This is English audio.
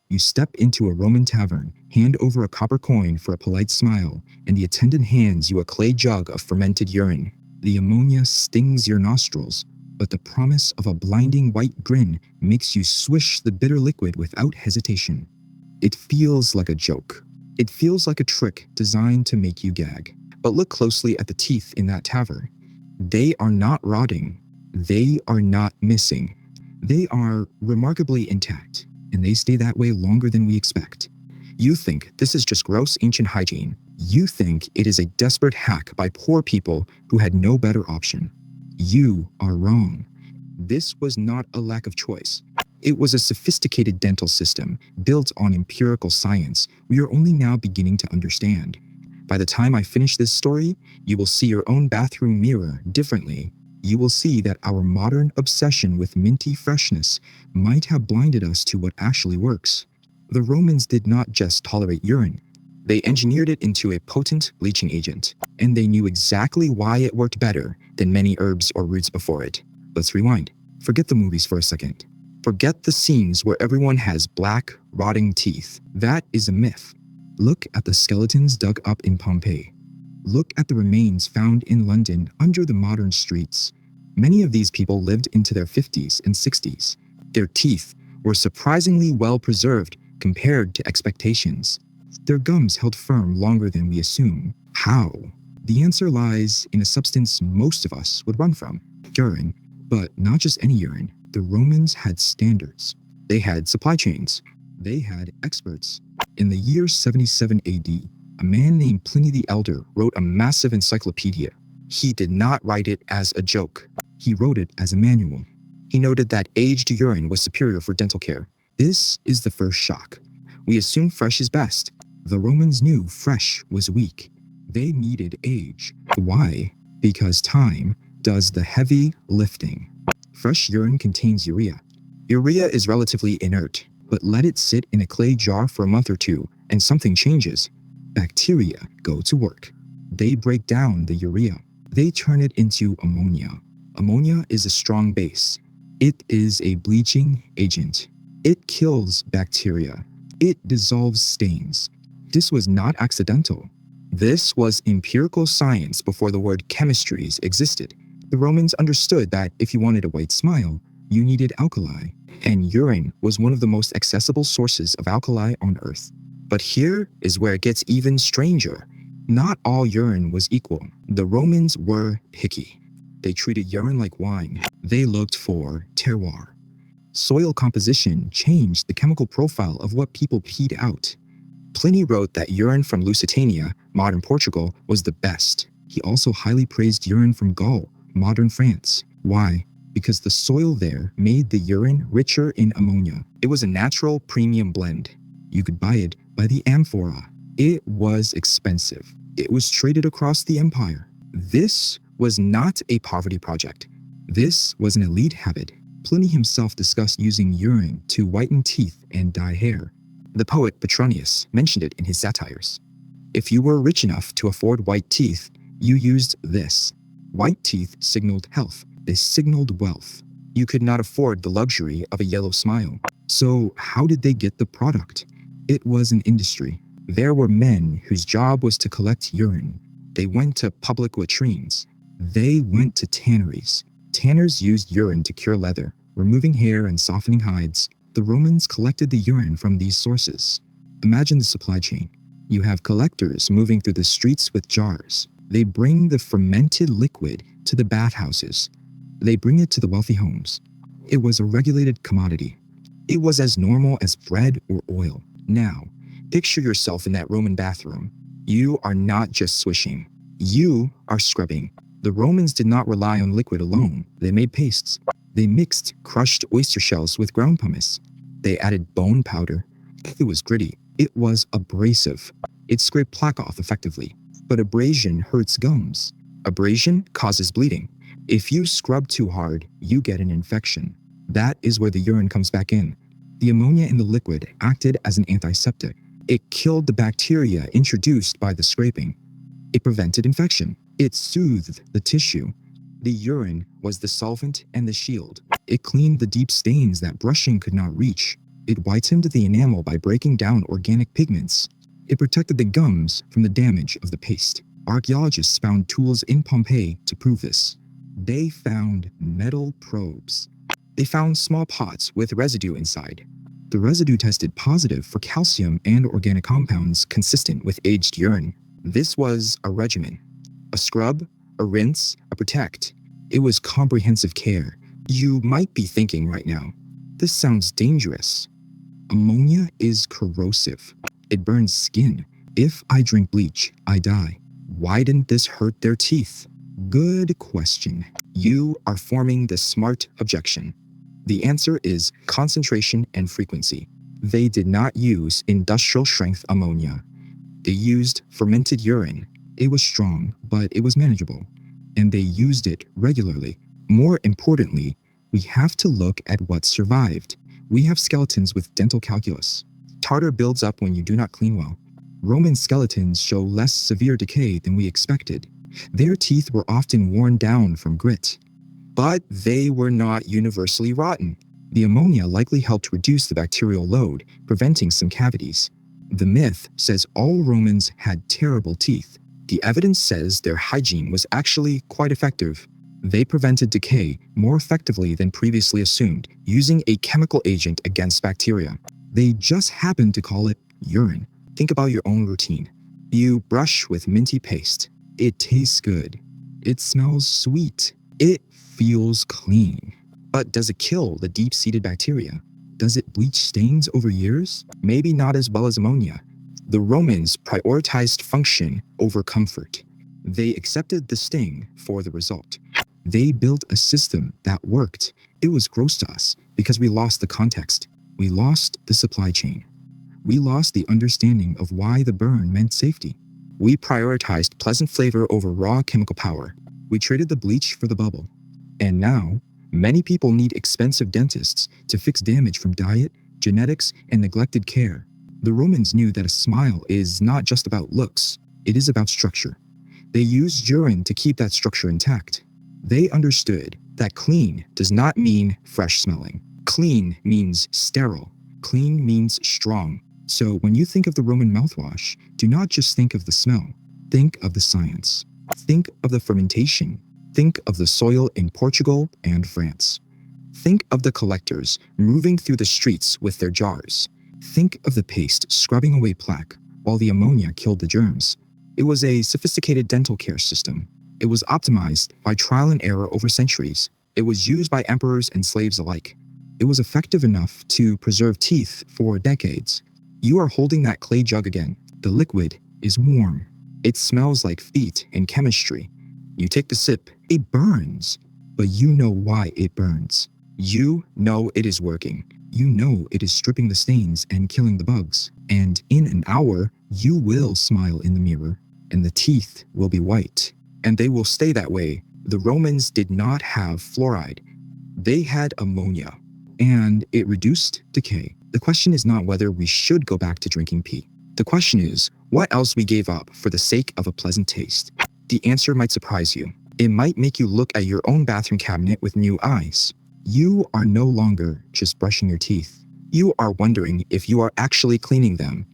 You step into a Roman tavern, hand over a copper coin for a polite smile, and the attendant hands you a clay jug of fermented urine. The ammonia stings your nostrils, but the promise of a blinding white grin makes you swish the bitter liquid without hesitation. It feels like a joke. It feels like a trick designed to make you gag. But look closely at the teeth in that tavern. They are not rotting. They are not missing. They are remarkably intact, and they stay that way longer than we expect. You think this is just gross ancient hygiene. You think it is a desperate hack by poor people who had no better option. You are wrong. This was not a lack of choice. It was a sophisticated dental system built on empirical science we are only now beginning to understand. By the time I finish this story, you will see your own bathroom mirror differently. You will see that our modern obsession with minty freshness might have blinded us to what actually works. The Romans did not just tolerate urine. They engineered it into a potent bleaching agent, and they knew exactly why it worked better than many herbs or roots before it. Let's rewind. Forget the movies for a second. Forget the scenes where everyone has black, rotting teeth. That is a myth. Look at the skeletons dug up in Pompeii. Look at the remains found in London under the modern streets. Many of these people lived into their 50s and 60s. Their teeth were surprisingly well preserved compared to expectations. Their gums held firm longer than we assume. How? The answer lies in a substance most of us would run from: urine. But not just any urine. The Romans had standards. They had supply chains. They had experts. In the year 77 AD, a man named Pliny the Elder wrote a massive encyclopedia. He did not write it as a joke. He wrote it as a manual. He noted that aged urine was superior for dental care. This is the first shock. We assume fresh is best. The Romans knew fresh was weak. They needed age. Why? Because time does the heavy lifting. Fresh urine contains urea. Urea is relatively inert, but let it sit in a clay jar for a month or two, and something changes. Bacteria go to work. They break down the urea. They turn it into ammonia. Ammonia is a strong base. It is a bleaching agent. It kills bacteria. It dissolves stains. This was not accidental. This was empirical science before the word chemistries existed. The Romans understood that if you wanted a white smile, you needed alkali, and urine was one of the most accessible sources of alkali on Earth. But here is where it gets even stranger. Not all urine was equal. The Romans were picky. They treated urine like wine. They looked for terroir. Soil composition changed the chemical profile of what people peed out. Pliny wrote that urine from Lusitania, modern Portugal, was the best. He also highly praised urine from Gaul, modern France. Why? Because the soil there made the urine richer in ammonia. It was a natural premium blend. You could buy it by the amphora. It was expensive. It was traded across the empire. This was not a poverty project. This was an elite habit. Pliny himself discussed using urine to whiten teeth and dye hair. The poet Petronius mentioned it in his satires. If you were rich enough to afford white teeth, you used this. White teeth signaled health. They signaled wealth. You could not afford the luxury of a yellow smile. So how did they get the product? It was an industry. There were men whose job was to collect urine. They went to public latrines. They went to tanneries. Tanners used urine to cure leather, removing hair and softening hides. The Romans collected the urine from these sources. Imagine the supply chain. You have collectors moving through the streets with jars. They bring the fermented liquid to the bathhouses. They bring it to the wealthy homes. It was a regulated commodity. It was as normal as bread or oil. Now, picture yourself in that Roman bathroom. You are not just swishing. You are scrubbing. The Romans did not rely on liquid alone. They made pastes. They mixed crushed oyster shells with ground pumice. They added bone powder. It was gritty. It was abrasive. It scraped plaque off effectively. But abrasion hurts gums. Abrasion causes bleeding. If you scrub too hard, you get an infection. That is where the urine comes back in. The ammonia in the liquid acted as an antiseptic. It killed the bacteria introduced by the scraping. It prevented infection. It soothed the tissue. The urine was the solvent and the shield. It cleaned the deep stains that brushing could not reach. It whitened the enamel by breaking down organic pigments. It protected the gums from the damage of the paste. Archaeologists found tools in Pompeii to prove this. They found metal probes. They found small pots with residue inside. The residue tested positive for calcium and organic compounds consistent with aged urine. This was a regimen. A scrub, a rinse, a protect. It was comprehensive care. You might be thinking right now, this sounds dangerous. Ammonia is corrosive. It burns skin. If I drink bleach, I die. Why didn't this hurt their teeth? Good question. You are forming the smart objection. The answer is concentration and frequency. They did not use industrial strength ammonia. They used fermented urine. It was strong, but it was manageable. And they used it regularly. More importantly, we have to look at what survived. We have skeletons with dental calculus. Tartar builds up when you do not clean well. Roman skeletons show less severe decay than we expected. Their teeth were often worn down from grit. But they were not universally rotten. The ammonia likely helped reduce the bacterial load, preventing some cavities. The myth says all Romans had terrible teeth. The evidence says their hygiene was actually quite effective. They prevented decay more effectively than previously assumed, using a chemical agent against bacteria. They just happened to call it urine. Think about your own routine. You brush with minty paste. It tastes good. It smells sweet. It feels clean. But does it kill the deep-seated bacteria? Does it bleach stains over years? Maybe not as well as ammonia. The Romans prioritized function over comfort. They accepted the sting for the result. They built a system that worked. It was gross to us because we lost the context. We lost the supply chain. We lost the understanding of why the burn meant safety. We prioritized pleasant flavor over raw chemical power. We traded the bleach for the bubble. And now, many people need expensive dentists to fix damage from diet, genetics, and neglected care. The Romans knew that a smile is not just about looks, it is about structure. They used urine to keep that structure intact. They understood that clean does not mean fresh smelling. Clean means sterile. Clean means strong. So when you think of the Roman mouthwash, do not just think of the smell. Think of the science. Think of the fermentation. Think of the soil in Portugal and France. Think of the collectors moving through the streets with their jars. Think of the paste scrubbing away plaque while the ammonia killed the germs. It was a sophisticated dental care system. It was optimized by trial and error over centuries. It was used by emperors and slaves alike. It was effective enough to preserve teeth for decades. You are holding that clay jug again. The liquid is warm. It smells like feet and chemistry. You take the sip. It burns. But you know why it burns. You know it is working. You know it is stripping the stains and killing the bugs. And in an hour, you will smile in the mirror, and the teeth will be white. And they will stay that way. The Romans did not have fluoride. They had ammonia, and it reduced decay. The question is not whether we should go back to drinking pee. The question is, what else we gave up for the sake of a pleasant taste? The answer might surprise you. It might make you look at your own bathroom cabinet with new eyes. You are no longer just brushing your teeth. You are wondering if you are actually cleaning them.